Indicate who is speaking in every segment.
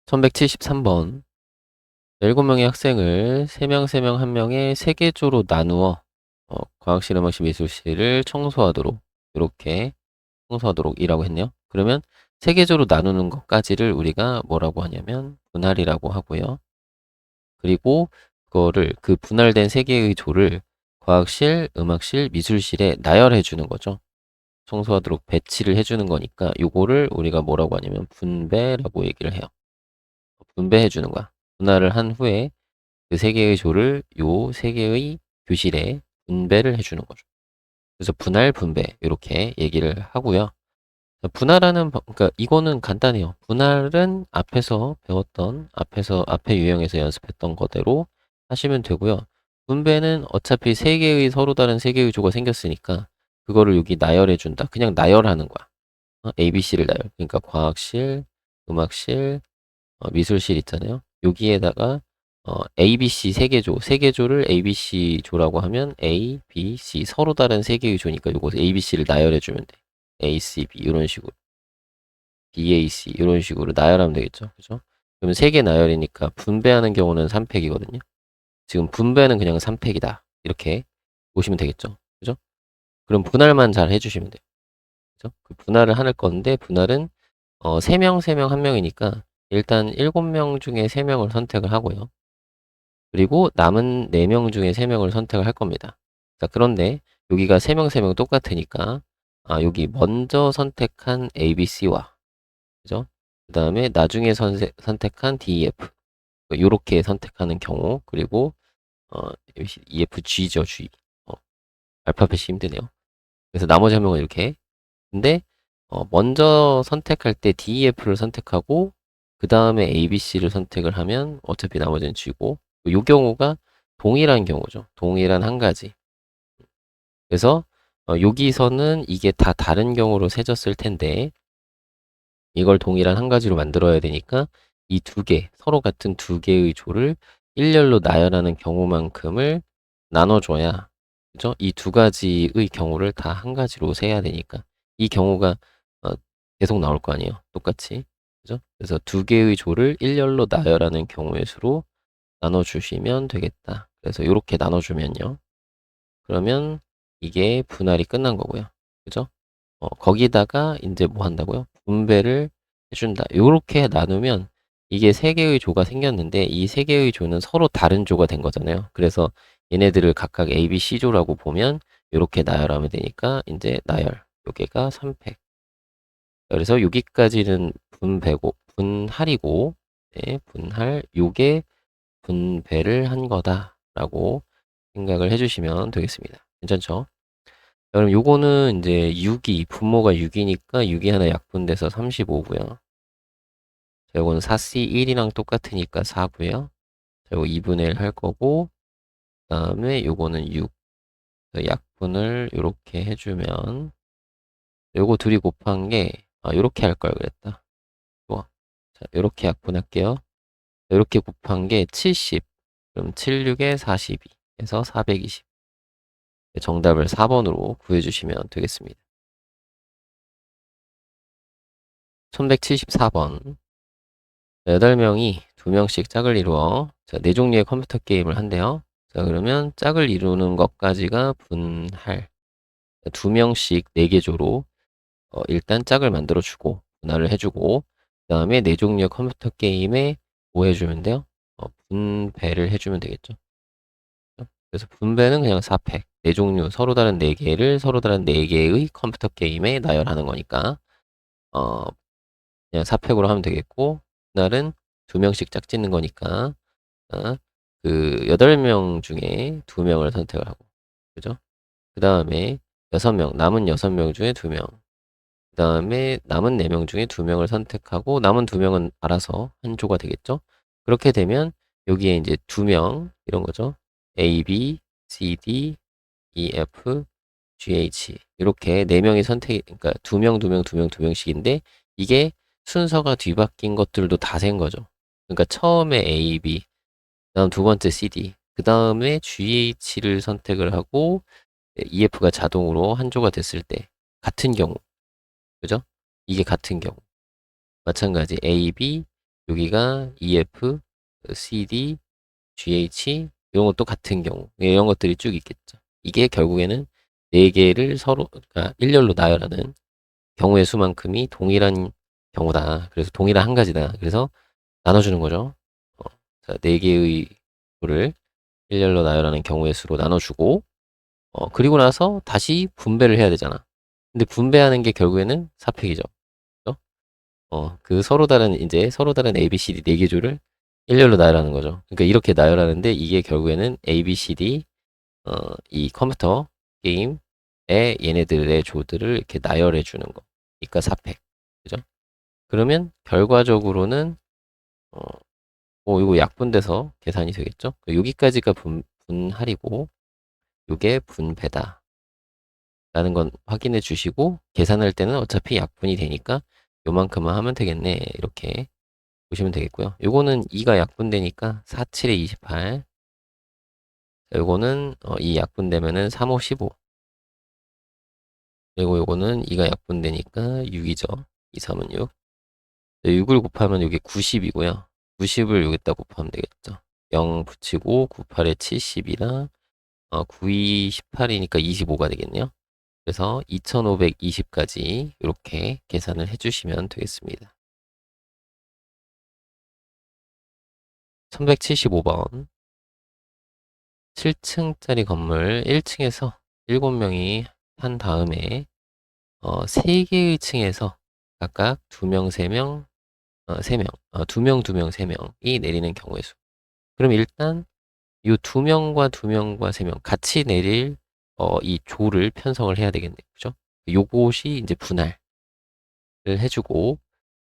Speaker 1: 1173번 7명의 학생을 3명, 3명, 1명의 3개 조로 나누어 과학실, 음악실, 미술실을 청소하도록 이렇게 청소하도록 이라고 했네요. 그러면 3개 조로 나누는 것까지를 우리가 뭐라고 하냐면 분할이라고 하고요. 그리고 그거를 그 분할된 3개의 조를 과학실, 음악실, 미술실에 나열해 주는 거죠. 청소하도록 배치를 해주는 거니까 요거를 우리가 뭐라고 하냐면 분배라고 얘기를 해요. 분배해 주는 거야. 분할을 한 후에 그 세 개의 조를 요 세 개의 교실에 분배를 해주는 거죠. 그래서 분할, 분배 이렇게 얘기를 하고요. 분할하는 그러니까 이거는 간단해요. 분할은 앞에서 배웠던 앞에 유형에서 연습했던 거대로 하시면 되고요. 분배는 어차피 세 개의 서로 다른 세 개의 조가 생겼으니까 그거를 여기 나열해 준다. 그냥 나열하는 거야. A, B, C를 나열. 그러니까 과학실, 음악실, 미술실 있잖아요. 여기에다가 A, B, C 세 개 조를 A, B, C 조라고 하면 A, B, C 서로 다른 세 개의 조니까 요거 A, B, C를 나열해 주면 돼. A, C, B 이런 식으로 B, A, C 이런 식으로 나열하면 되겠죠. 그죠? 그러면 세 개 나열이니까 분배하는 경우는 3팩이거든요. 지금 분배는 그냥 3팩이다. 이렇게 보시면 되겠죠. 그죠? 그럼 분할만 잘 해주시면 돼요. 그죠? 그 분할을 할 건데 분할은 3명, 3명, 1명이니까 일단 7명 중에 3명을 선택을 하고요. 그리고 남은 4명 중에 3명을 선택을 할 겁니다. 자, 그런데 여기가 3명, 3명 똑같으니까 여기 먼저 선택한 A, B, C와 그죠? 그 다음에 나중에 선택한 D, E, F 요렇게 선택하는 경우 그리고 E, F, G죠, G. 알파벳이 힘드네요. 그래서 나머지 한 명은 이렇게 근데 먼저 선택할 때 D, E, F를 선택하고 그 다음에 A, B, C를 선택을 하면 어차피 나머지는 G고 이 경우가 동일한 경우죠. 동일한 한 가지. 그래서 여기서는 이게 다 다른 경우로 세졌을 텐데 이걸 동일한 한 가지로 만들어야 되니까 이 두 개, 서로 같은 두 개의 조를 일렬로 나열하는 경우만큼을 나눠줘야 그죠? 이 두 가지의 경우를 다 한 가지로 세야 되니까 이 경우가 어, 계속 나올 거 아니에요. 똑같이. 그죠? 그래서 두 개의 조를 일렬로 나열하는 경우의 수로 나눠주시면 되겠다. 그래서 이렇게 나눠주면요. 그러면 이게 분할이 끝난 거고요. 그죠? 거기다가 이제 뭐 한다고요? 분배를 해준다. 요렇게 나누면 이게 세 개의 조가 생겼는데 이 세 개의 조는 서로 다른 조가 된 거잖아요. 그래서 얘네들을 각각 A, B, C 조라고 보면 이렇게 나열하면 되니까 이제 나열. 요게가 3팩. 그래서 여기까지는 분할이고 네, 분할 요게 분배를 한 거다라고 생각을 해주시면 되겠습니다. 괜찮죠? 그럼 요거는 이제 6이 분모가 6이니까 6이 하나 약분돼서 35고요. 자, 요거는 4C1이랑 똑같으니까 4고요. 자, 요거 2분의 1 할 거고 그 다음에 요거는 6. 약분을 요렇게 해주면 요거 둘이 곱한 게 요렇게 할 걸 그랬다. 좋아. 자, 요렇게 약분할게요. 요렇게 곱한 게 70. 그럼 76에 42 해서 420. 정답을 4번으로 구해주시면 되겠습니다. 1174번 8명이 2명씩 짝을 이루어 자, 4종류의 컴퓨터 게임을 한대요. 자, 그러면 짝을 이루는 것까지가 분할 2명씩 4개 조로 일단 짝을 만들어 주고 분할을 해주고 그 다음에 4종류의 컴퓨터 게임에 뭐 해주면 돼요? 분배를 해주면 되겠죠. 그래서 분배는 그냥 4팩 4종류 서로 다른 4개를 서로 다른 4개의 컴퓨터 게임에 나열하는 거니까 어, 그냥 4팩으로 하면 되겠고 분할은 2명씩 짝 짓는 거니까 그 8명 중에 2명을 선택을 하고 그죠? 그 다음에 6명 남은 6명 중에 2명 그 다음에 남은 4명 중에 2명을 선택하고 남은 2명은 알아서 한 조가 되겠죠? 그렇게 되면 여기에 이제 2명 이런 거죠. A, B, C, D, E, F, G, H 이렇게 4명이 그러니까 2명, 2명, 2명, 2명씩인데 이게 순서가 뒤바뀐 것들도 다 센 거죠. 그러니까 처음에 A, B 다음 두 번째 CD 그 다음에 GH를 선택을 하고 EF가 자동으로 한 조가 됐을 때 같은 경우 그죠? 이게 같은 경우 마찬가지 A, B 여기가 EF, CD, GH 이런 것도 같은 경우 이런 것들이 쭉 있겠죠. 이게 결국에는 4개를 서로 그러니까 일렬로 나열하는 경우의 수만큼이 동일한 경우다. 그래서 동일한 한 가지다. 그래서 나눠주는 거죠. 자, 4개의 수를 일렬로 나열하는 경우의 수로 나눠주고 그리고 나서 다시 분배를 해야 되잖아. 근데 분배하는 게 결국에는 4팩이죠. 그 서로 다른 A, B, C, D 4개 조를 일렬로 나열하는 거죠. 그러니까 이렇게 나열하는데 이게 결국에는 A, B, C, D 이 컴퓨터 게임에 얘네들의 조들을 이렇게 나열해 주는 거. 그러니까 4팩. 그죠? 그러면 결과적으로는 어, 이거 약분돼서 계산이 되겠죠? 여기까지가 분할이고 이게 분배다. 라는 건 확인해 주시고 계산할 때는 어차피 약분이 되니까 요만큼만 하면 되겠네. 이렇게 보시면 되겠고요. 요거는 2가 약분되니까 4, 7에 28. 요거는 이 약분되면은 3, 5, 15. 그리고 요거는 2가 약분되니까 6이죠. 2, 3은 6. 6을 곱하면 이게 90이고요. 90을 여기다 곱하면 되겠죠. 0 붙이고 98에 70이랑 92, 18이니까 25가 되겠네요. 그래서 2520까지 이렇게 계산을 해주시면 되겠습니다. 1175번 7층짜리 건물 1층에서 7명이 한 다음에 3개의 층에서 각각 2명, 3명, 3명, 2명, 2명, 3명이 내리는 경우의 수. 그럼 일단 이 2명과 2명과 3명 같이 내릴 이 조를 편성을 해야 되겠네요. 그죠? 요것이 이제 분할을 해주고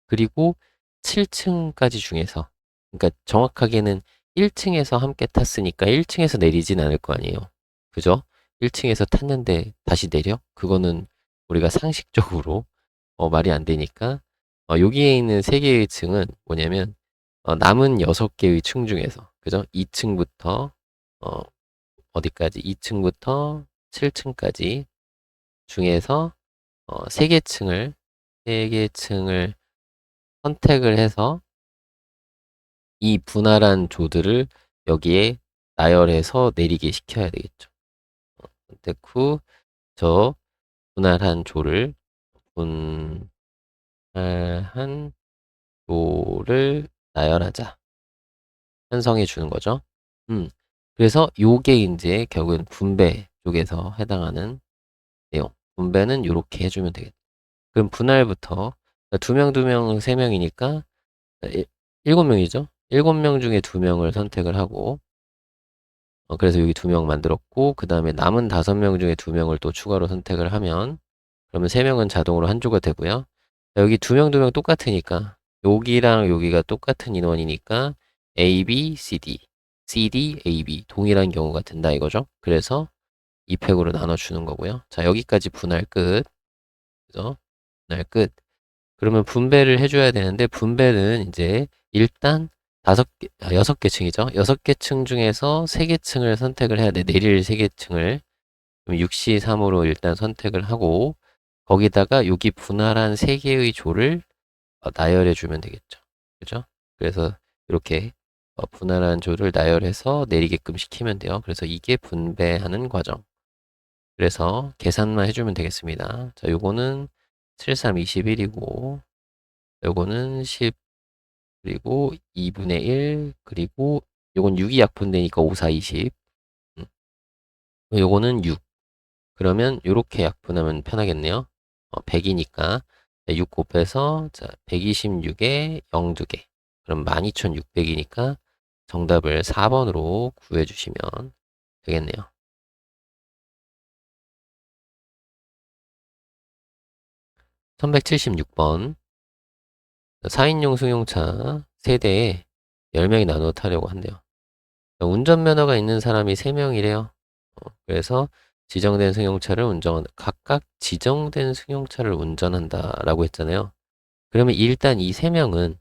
Speaker 1: 그리고 7층까지 중에서 그러니까 정확하게는 1층에서 함께 탔으니까 1층에서 내리진 않을 거 아니에요. 그죠? 1층에서 탔는데 다시 내려? 그거는 우리가 상식적으로 말이 안 되니까 여기에 있는 3개의 층은 뭐냐면 남은 6개의 층 중에서 그죠? 2층부터 어디까지? 2층부터 7층까지 중에서 3개 층을 3개 층을 선택을 해서 이 분할한 조들을 여기에 나열해서 내리게 시켜야 되겠죠. 선택 후 저 분할한 조를 분할한 조를 나열하자. 편성해 주는 거죠. 그래서 요게 이제 결국은 분배 쪽에서 해당하는 내용. 분배는 이렇게 해주면 되겠다. 그럼 분할부터 2명, 2명, 3명이니까 7명이죠. 7명 중에 2명을 선택을 하고 그래서 여기 2명 만들었고 그 다음에 남은 5명 중에 2명을 또 추가로 선택을 하면 그러면 3명은 자동으로 한 조가 되고요. 여기 2명, 2명 똑같으니까 여기랑 여기가 똑같은 인원이니까 A, B, C, D, C, D, A, B 동일한 경우가 된다 이거죠. 그래서 2팩으로 나눠주는 거고요. 자 여기까지 분할 끝. 그죠? 분할 끝. 그러면 분배를 해줘야 되는데 분배는 이제 일단 6개 층이죠. 6개 층 중에서 3개 층을 선택을 해야 돼. 내릴 3개 층을. 그럼 6시 3으로 일단 선택을 하고 거기다가 여기 분할한 3개의 조를 나열해 주면 되겠죠. 그죠? 그래서 이렇게 분할한 조를 나열해서 내리게끔 시키면 돼요. 그래서 이게 분배하는 과정. 그래서 계산만 해주면 되겠습니다. 자, 요거는 73, 21이고 요거는 10 그리고 2분의 1 그리고 요건 6이 약분되니까 5, 4, 20 요거는 6 그러면 요렇게 약분하면 편하겠네요. 100이니까 6 곱해서 자 126에 0 2개 그럼 12600이니까 정답을 4번으로 구해주시면 되겠네요. 1176번 4인용 승용차 세대에 10명이 나누어 타려고 한대요. 운전면허가 있는 사람이 3명이래요. 그래서 지정된 승용차를 각각 지정된 승용차를 운전한다라고 했잖아요. 그러면 일단 이 3명은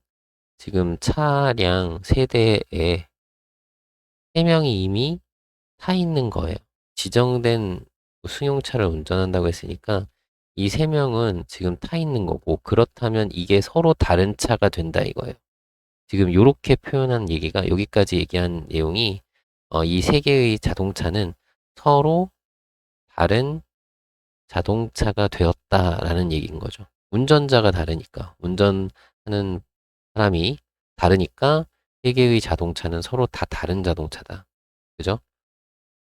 Speaker 1: 지금 차량 세대에 3명이 이미 타 있는 거예요. 지정된 승용차를 운전한다고 했으니까 이 3명은 지금 타 있는 거고 그렇다면 이게 서로 다른 차가 된다 이거예요. 지금 요렇게 표현한 얘기가 여기까지 얘기한 내용이 이 세 개의 자동차는 서로 다른 자동차가 되었다라는 얘기인 거죠. 운전자가 다르니까 운전하는 사람이 다르니까 세 개의 자동차는 서로 다 다른 자동차다. 그죠?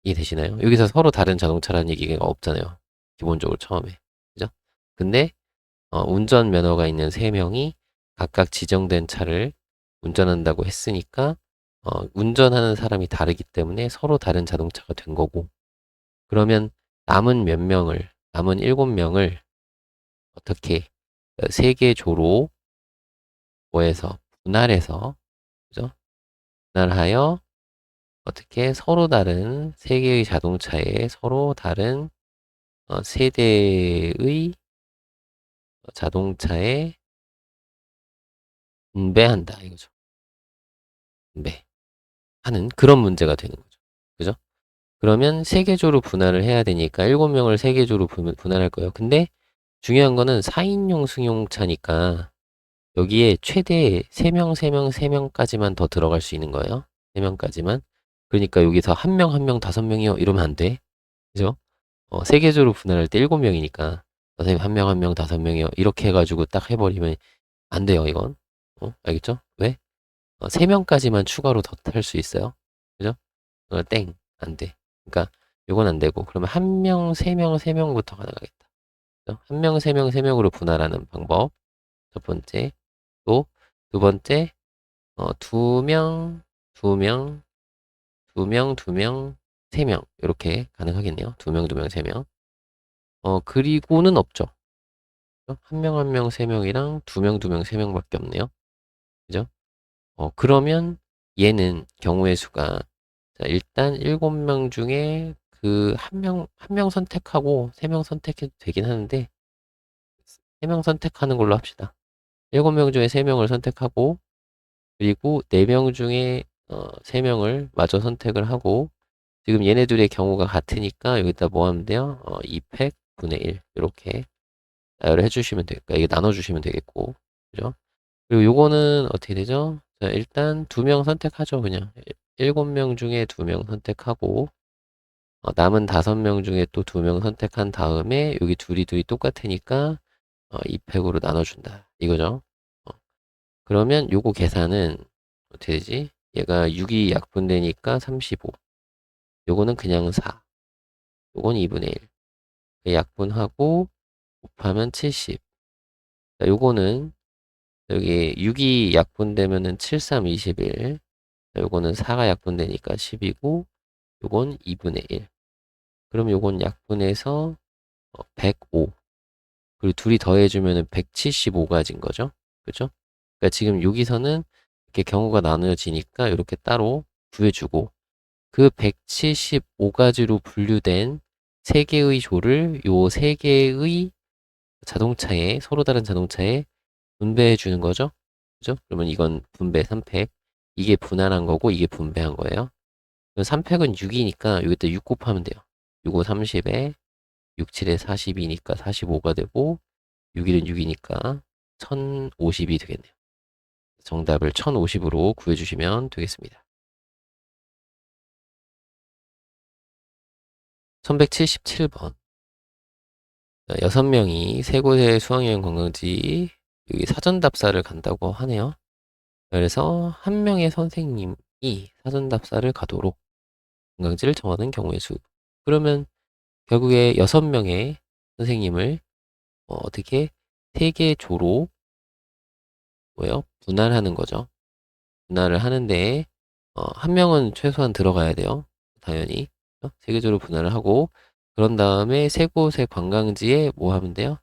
Speaker 1: 이해되시나요? 여기서 서로 다른 자동차라는 얘기가 없잖아요. 기본적으로 처음에. 그죠? 근데 운전면허가 있는 세 명이 각각 지정된 차를 운전한다고 했으니까 운전하는 사람이 다르기 때문에 서로 다른 자동차가 된 거고 그러면 남은 7명을 어떻게 세 개 조로 뭐해서 분할해서 그죠? 분할하여 어떻게 서로 다른 세 개의 자동차에 서로 다른 세대의 자동차에 분배한다 이거죠. 분배하는 그런 문제가 되는 거죠. 그죠? 그러면 세 개 조로 분할을 해야 되니까 7명을 세 개 조로 분할할 거예요. 근데 중요한 거는 4인용 승용차니까 여기에 최대 3명, 3명, 3명까지만 더 들어갈 수 있는 거예요. 3명까지만. 그러니까 여기서 한 명, 한 명, 5명이요. 이러면 안 돼. 그죠? 세계조로 분할할 때 7명이니까 선생님 한 명, 한 명, 5명이요. 이렇게 해가지고 딱 해버리면 안 돼요, 이건. 알겠죠? 왜? 3명까지만 추가로 더 탈 수 있어요. 그죠? 땡. 안 돼. 그러니까 이건 안 되고 그러면 한 명, 3명, 3명부터 가능하겠다. 그죠? 한 명, 3명, 3명으로 분할하는 방법. 첫 번째. 또 두 번째, 2명, 2명, 2명, 2명, 3명. 이렇게 가능하겠네요. 2명, 2명, 3명. 그리고는 없죠. 한 명, 한 명, 3명이랑 2명, 2명, 3명밖에 없네요. 그죠? 그러면 얘는 경우의 수가 자, 일단 7명 중에 그 한 명 선택하고 3명 선택해도 되긴 하는데 3명 선택하는 걸로 합시다. 7명 중에 3명을 선택하고 그리고 4명 중에 3명을 마저 선택을 하고 지금 얘네들의 경우가 같으니까 여기다 뭐 하면 돼요? 2팩 분의 1 이렇게 나열을 해주시면 되니까 이게 나눠주시면 되겠고 그죠? 그리고 요거는 어떻게 되죠? 자, 일단 2명 선택하죠 그냥 7명 중에 2명 선택하고 남은 5명 중에 또 2명 선택한 다음에 여기 둘이 똑같으니까 2팩으로 나눠준다 이거죠? 어, 그러면 요거 계산은 어떻게 되지? 얘가 6이 약분되니까 35 요거는 그냥 4 요건 2분의 1 약분하고 곱하면 70 자, 요거는 여기 6이 약분되면은 7, 3, 21 자, 요거는 4가 약분되니까 10이고 요건 2분의 1 그럼 요건 약분해서 105 그리고 둘이 더해주면은 175가지인 거죠 그죠? 그러니까 지금 여기서는 이렇게 경우가 나누어지니까 이렇게 따로 구해주고 그 175가지로 분류된 3개의 조를 요 3개의 자동차에 서로 다른 자동차에 분배해 주는 거죠. 그죠? 그러면 이건 분배 3팩. 이게 분할한 거고 이게 분배한 거예요. 3팩은 6이니까 여기다 6 곱하면 돼요. 6, 5, 30에 6, 7에 42니까 45가 되고 6일은 6이니까 1050이 되겠네요. 정답을 1050으로 구해주시면 되겠습니다. 1177번 6명이 세 곳의 수학여행 관광지 여기 사전답사를 간다고 하네요. 그래서 한 명의 선생님이 사전답사를 가도록 관광지를 정하는 경우의 수. 그러면 결국에 6명의 선생님을 어떻게 3개 조로 뭐요? 분할하는 거죠. 분할을 하는데 한 명은 최소한 들어가야 돼요. 당연히 3개 조로 분할을 하고 그런 다음에 세 곳의 관광지에 뭐 하면 돼요?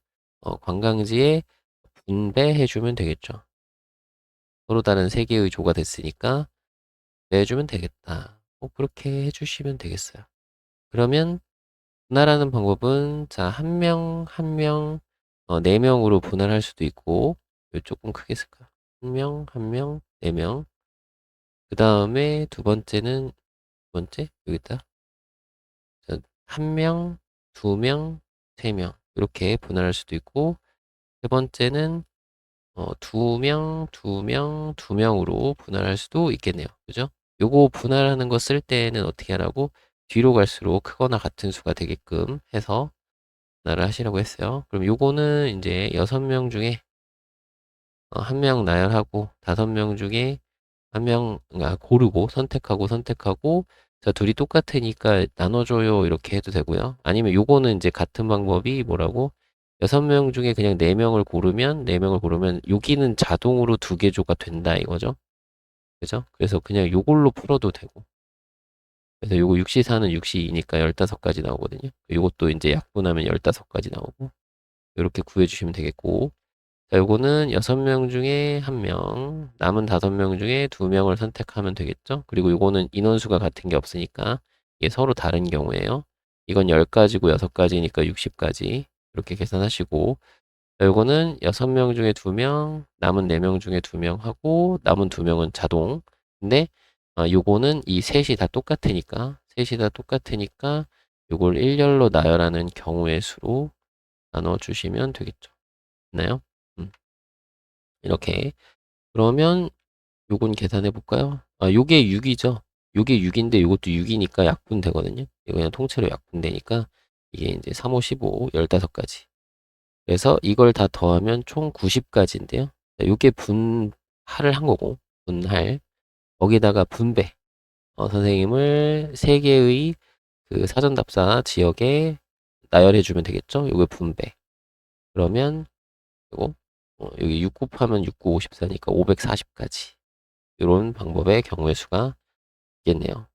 Speaker 1: 관광지에 분배해 주면 되겠죠. 서로 다른 세 개의 조가 됐으니까 내주면 되겠다. 그렇게 해주시면 되겠어요. 그러면 분할하는 방법은 자, 한 명, 한 명, 4명으로 분할할 수도 있고 이거 조금 크게 쓸까? 한 명, 한 명, 4명. 그 다음에 두 번째는 두 번째 여기 있다. 자, 한 명, 2명, 3명 이렇게 분할할 수도 있고 세 번째는 2명, 2명, 2명으로 분할할 수도 있겠네요. 그죠? 요거 분할하는 거 쓸 때는 어떻게 하라고? 뒤로 갈수록 크거나 같은 수가 되게끔 해서 분할을 하시라고 했어요. 그럼 요거는 이제 6명 중에 1명 나열하고 5명 중에 1명 고르고 선택하고 자, 둘이 똑같으니까 나눠줘요 이렇게 해도 되고요. 아니면 요거는 이제 같은 방법이 뭐라고? 6명 중에 그냥 4명을 고르면 4명을 고르면 여기는 자동으로 2개 조가 된다 이거죠. 그죠? 그래서 그냥 요걸로 풀어도 되고. 그래서 요거 6시4는 6시2니까 15가지 나오거든요. 요것도 이제 약분하면 15가지 나오고. 이렇게 구해주시면 되겠고. 자, 요거는 6명 중에 1명, 남은 5명 중에 2명을 선택하면 되겠죠? 그리고 요거는 인원수가 같은 게 없으니까 이게 서로 다른 경우에요. 이건 10가지고 6가지니까 60가지. 이렇게 계산하시고. 자, 요거는 6명 중에 2명, 남은 4명 중에 2명 하고, 남은 2명은 자동. 근데, 요거는 이 셋이 다 똑같으니까, 요걸 일렬로 나열하는 경우의 수로 나눠주시면 되겠죠. 됐나요? 이렇게. 그러면 요건 계산해 볼까요? 요게 6이죠. 요게 6인데 요것도 6이니까 약분 되거든요. 이거 그냥 통째로 약분되니까 이게 이제 3, 5, 15, 15가지. 그래서 이걸 다 더하면 총 90가지인데요. 요게 분할을 한 거고, 분할. 거기다가 분배. 선생님을 3개의 그 사전답사 지역에 나열해 주면 되겠죠? 요게 분배. 그러면 요거 여기 6 곱하면 6, 9, 54니까 540가지. 이런 방법의 경우의 수가 있겠네요.